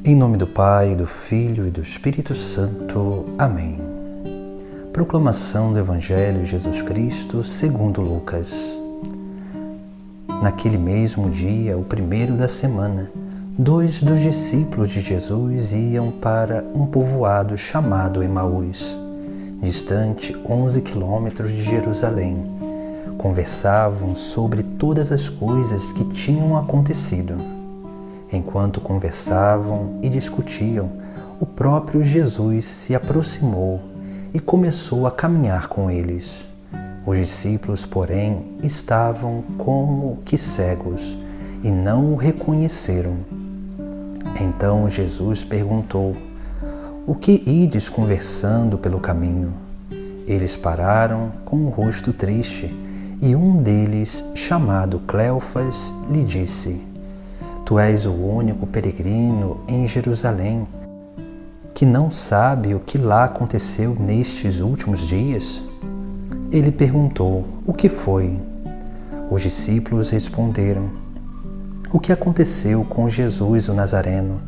Em nome do Pai, do Filho e do Espírito Santo. Amém. Proclamação do Evangelho de Jesus Cristo segundo Lucas. Naquele mesmo dia, o primeiro da semana, 2 dos discípulos de Jesus iam para um povoado chamado Emaús, distante 11 quilômetros de Jerusalém. Conversavam sobre todas as coisas que tinham acontecido. Enquanto conversavam e discutiam, o próprio Jesus se aproximou e começou a caminhar com eles. Os discípulos, porém, estavam como que cegos e não o reconheceram. Então Jesus perguntou: "O que ides conversando pelo caminho?" Eles pararam com o rosto triste e um deles, chamado Cleofas, lhe disse: "Tu és o único peregrino em Jerusalém que não sabe o que lá aconteceu nestes últimos dias?" Ele perguntou: "O que foi?" Os discípulos responderam: "O que aconteceu com Jesus o Nazareno,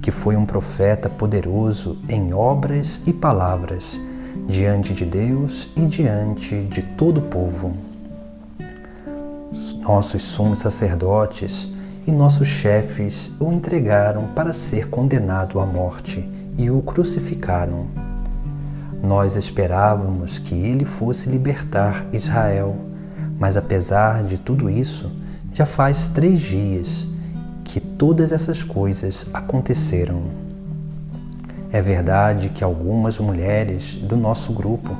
que foi um profeta poderoso em obras e palavras, diante de Deus e diante de todo o povo. Nossos sumos sacerdotes e nossos chefes o entregaram para ser condenado à morte e o crucificaram. Nós esperávamos que ele fosse libertar Israel, mas apesar de tudo isso, já faz 3 dias que todas essas coisas aconteceram. É verdade que algumas mulheres do nosso grupo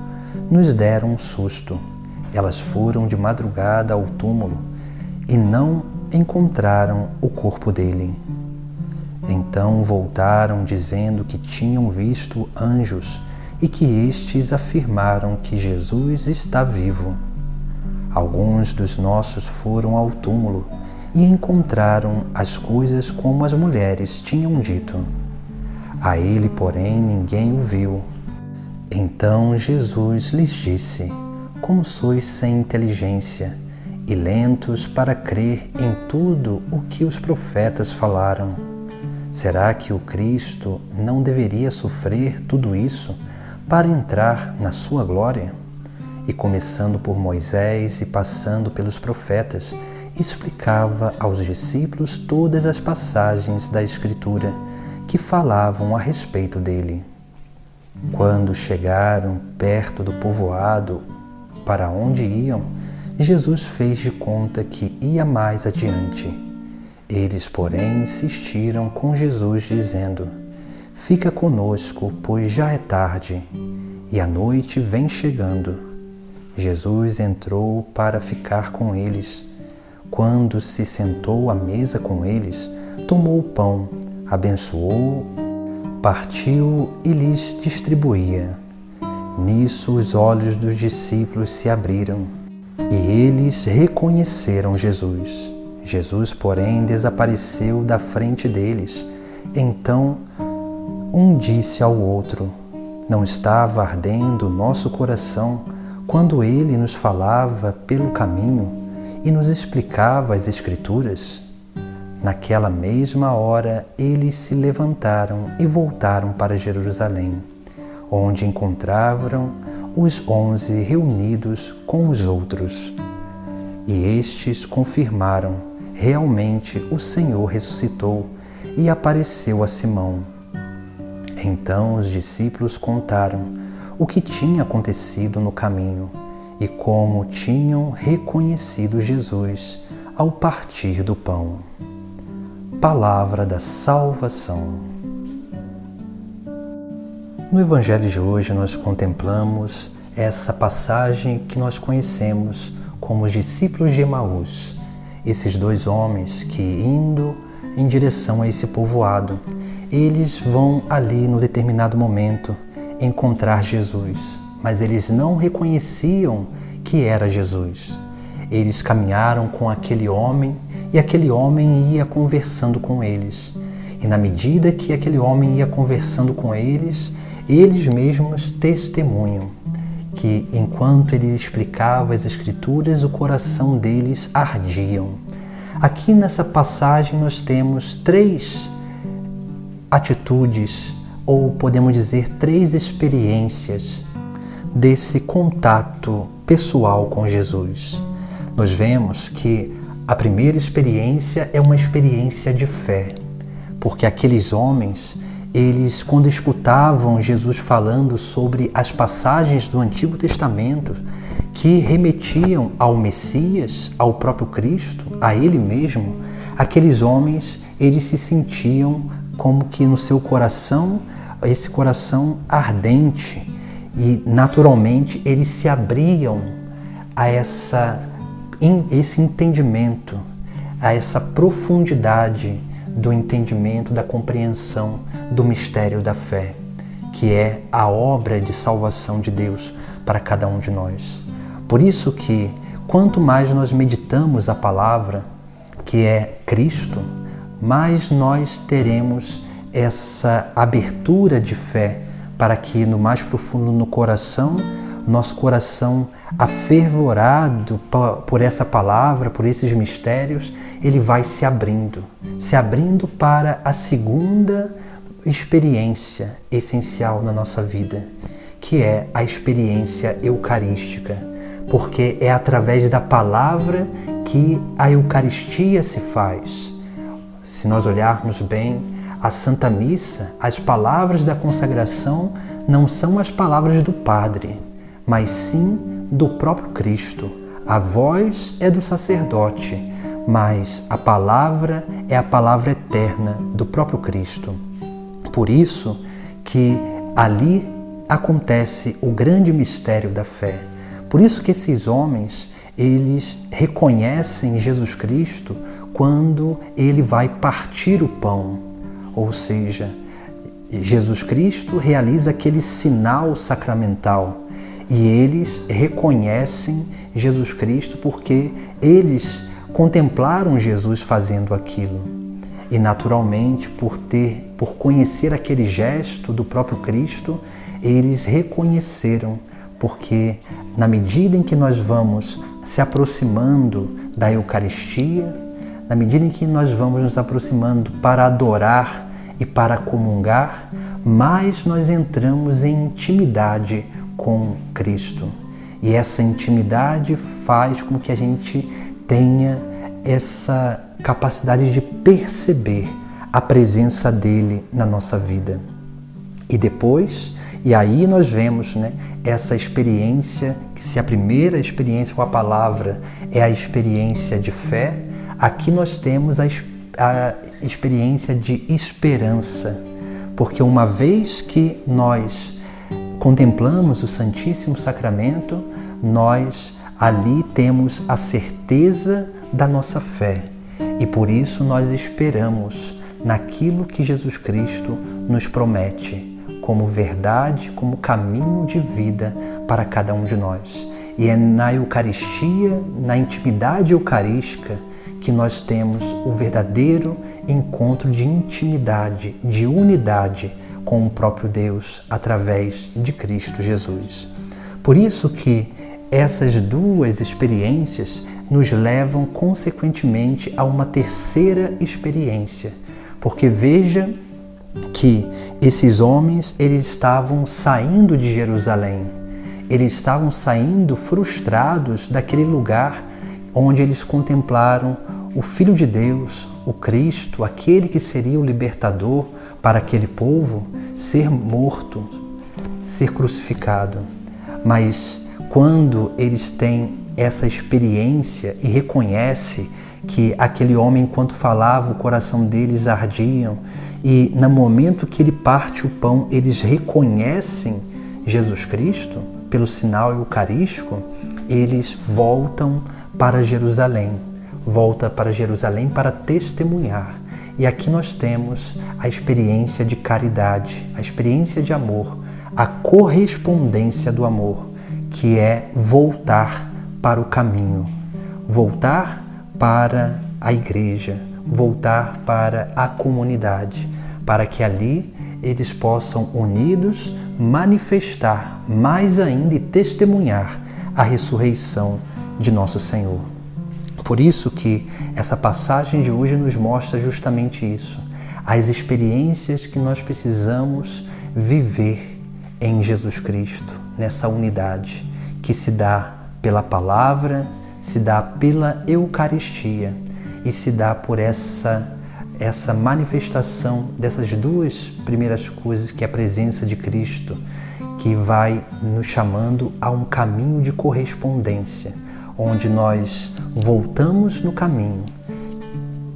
nos deram um susto. Elas foram de madrugada ao túmulo e não encontraram o corpo dele. Então voltaram dizendo que tinham visto anjos e que estes afirmaram que Jesus está vivo. Alguns dos nossos foram ao túmulo e encontraram as coisas como as mulheres tinham dito. A ele, porém, ninguém o viu." Então Jesus lhes disse: "Como sois sem inteligência e lentos para crer em tudo o que os profetas falaram. Será que o Cristo não deveria sofrer tudo isso para entrar na sua glória?" E começando por Moisés e passando pelos profetas, explicava aos discípulos todas as passagens da Escritura que falavam a respeito dele. Quando chegaram perto do povoado para onde iam, Jesus fez de conta que ia mais adiante. Eles, porém, insistiram com Jesus, dizendo: "Fica conosco, pois já é tarde, e a noite vem chegando." Jesus entrou para ficar com eles. Quando se sentou à mesa com eles, tomou o pão, abençoou, partiu e lhes distribuía. Nisso os olhos dos discípulos se abriram e eles reconheceram Jesus. Jesus, porém, desapareceu da frente deles. Então um disse ao outro: "Não estava ardendo o nosso coração quando ele nos falava pelo caminho e nos explicava as Escrituras?" Naquela mesma hora, eles se levantaram e voltaram para Jerusalém, onde encontraram os 11 reunidos com os outros. E estes confirmaram: realmente o Senhor ressuscitou e apareceu a Simão. Então os discípulos contaram o que tinha acontecido no caminho e como tinham reconhecido Jesus ao partir do pão. Palavra da salvação. No Evangelho de hoje nós contemplamos essa passagem que nós conhecemos como os discípulos de Emaús. Esses 2 homens que, indo em direção a esse povoado, eles vão ali no determinado momento encontrar Jesus, mas eles não reconheciam que era Jesus. Eles caminharam com aquele homem e aquele homem ia conversando com eles. E na medida que aquele homem ia conversando com eles, eles mesmos testemunham que enquanto ele explicava as Escrituras, o coração deles ardiam. Aqui nessa passagem nós temos 3 atitudes, ou podemos dizer 3 experiências desse contato pessoal com Jesus. Nós vemos que a primeira experiência é uma experiência de fé, porque aqueles homens, eles, quando escutavam Jesus falando sobre as passagens do Antigo Testamento que remetiam ao Messias, ao próprio Cristo, a Ele mesmo, aqueles homens, eles se sentiam como que no seu coração, esse coração ardente, e naturalmente eles se abriam a esse entendimento, a essa profundidade do entendimento, da compreensão do mistério da fé, que é a obra de salvação de Deus para cada um de nós. Por isso que, quanto mais nós meditamos a palavra, que é Cristo, mais nós teremos essa abertura de fé para que no mais profundo no coração, nosso coração afervorado por essa palavra, por esses mistérios, ele vai se abrindo para a segunda experiência essencial na nossa vida, que é a experiência eucarística, porque é através da palavra que a Eucaristia se faz. Se nós olharmos bem a Santa Missa, as palavras da consagração não são as palavras do Padre, mas sim do próprio Cristo. A voz é do sacerdote, mas a palavra é a palavra eterna do próprio Cristo. Por isso que ali acontece o grande mistério da fé. Por isso que esses homens, eles reconhecem Jesus Cristo quando ele vai partir o pão. Ou seja, Jesus Cristo realiza aquele sinal sacramental e eles reconhecem Jesus Cristo porque eles contemplaram Jesus fazendo aquilo. E naturalmente, por conhecer aquele gesto do próprio Cristo, eles reconheceram, porque na medida em que nós vamos se aproximando da Eucaristia, na medida em que nós vamos nos aproximando para adorar e para comungar, mais nós entramos em intimidade com Cristo. E essa intimidade faz com que a gente tenha essa capacidade de perceber a presença dele na nossa vida. E depois, e aí nós vemos, essa experiência, que se a primeira experiência com a palavra é a experiência de fé, aqui nós temos a experiência de esperança, porque uma vez que nós contemplamos o Santíssimo Sacramento, nós ali temos a certeza da nossa fé e por isso nós esperamos naquilo que Jesus Cristo nos promete como verdade, como caminho de vida para cada um de nós. E é na Eucaristia, na intimidade eucarística, que nós temos o verdadeiro encontro de intimidade, de unidade com o próprio Deus através de Cristo Jesus. Por isso que essas duas experiências nos levam consequentemente a uma terceira experiência, porque veja que esses homens, eles estavam saindo de Jerusalém, eles estavam saindo frustrados daquele lugar onde eles contemplaram o Filho de Deus, o Cristo, aquele que seria o libertador para aquele povo, ser morto, ser crucificado. Mas quando eles têm essa experiência e reconhecem que aquele homem, enquanto falava, o coração deles ardiam, e no momento que ele parte o pão, eles reconhecem Jesus Cristo pelo sinal eucarístico, eles voltam para Jerusalém. Volta para Jerusalém para testemunhar. E aqui nós temos a experiência de caridade, a experiência de amor, a correspondência do amor, que é voltar para o caminho, voltar para a igreja, voltar para a comunidade, para que ali eles possam, unidos, manifestar mais ainda e testemunhar a ressurreição de nosso Senhor. Por isso que essa passagem de hoje nos mostra justamente isso, as experiências que nós precisamos viver em Jesus Cristo, nessa unidade que se dá pela palavra, se dá pela Eucaristia e se dá por essa manifestação dessas duas primeiras coisas, que é a presença de Cristo, que vai nos chamando a um caminho de correspondência, onde nós voltamos no caminho,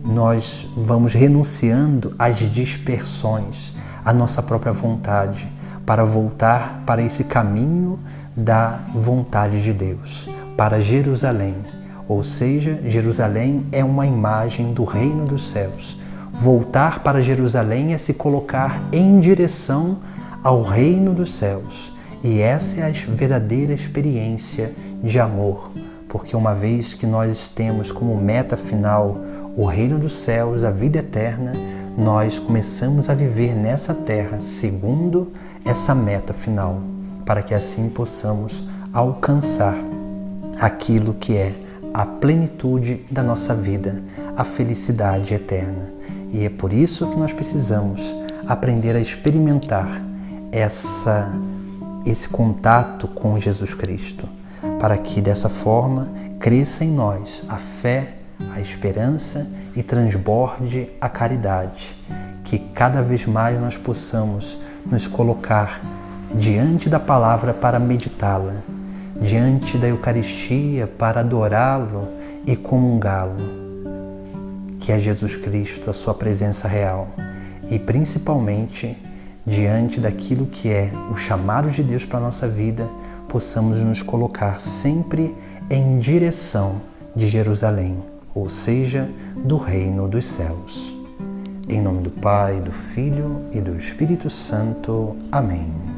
nós vamos renunciando às dispersões, à nossa própria vontade, para voltar para esse caminho da vontade de Deus, para Jerusalém. Ou seja, Jerusalém é uma imagem do reino dos céus. Voltar para Jerusalém é se colocar em direção ao reino dos céus. E essa é a verdadeira experiência de amor, porque uma vez que nós temos como meta final o reino dos céus, a vida eterna, nós começamos a viver nessa terra segundo essa meta final, para que assim possamos alcançar aquilo que é a plenitude da nossa vida, a felicidade eterna. E é por isso que nós precisamos aprender a experimentar esse contato com Jesus Cristo, para que dessa forma cresça em nós a fé, a esperança e transborde a caridade, que cada vez mais nós possamos nos colocar diante da palavra para meditá-la, diante da Eucaristia para adorá-lo e comungá-lo, que é Jesus Cristo, a sua presença real, e principalmente diante daquilo que é o chamado de Deus para a nossa vida, possamos nos colocar sempre em direção de Jerusalém, ou seja, do reino dos céus. Em nome do Pai, do Filho e do Espírito Santo. Amém.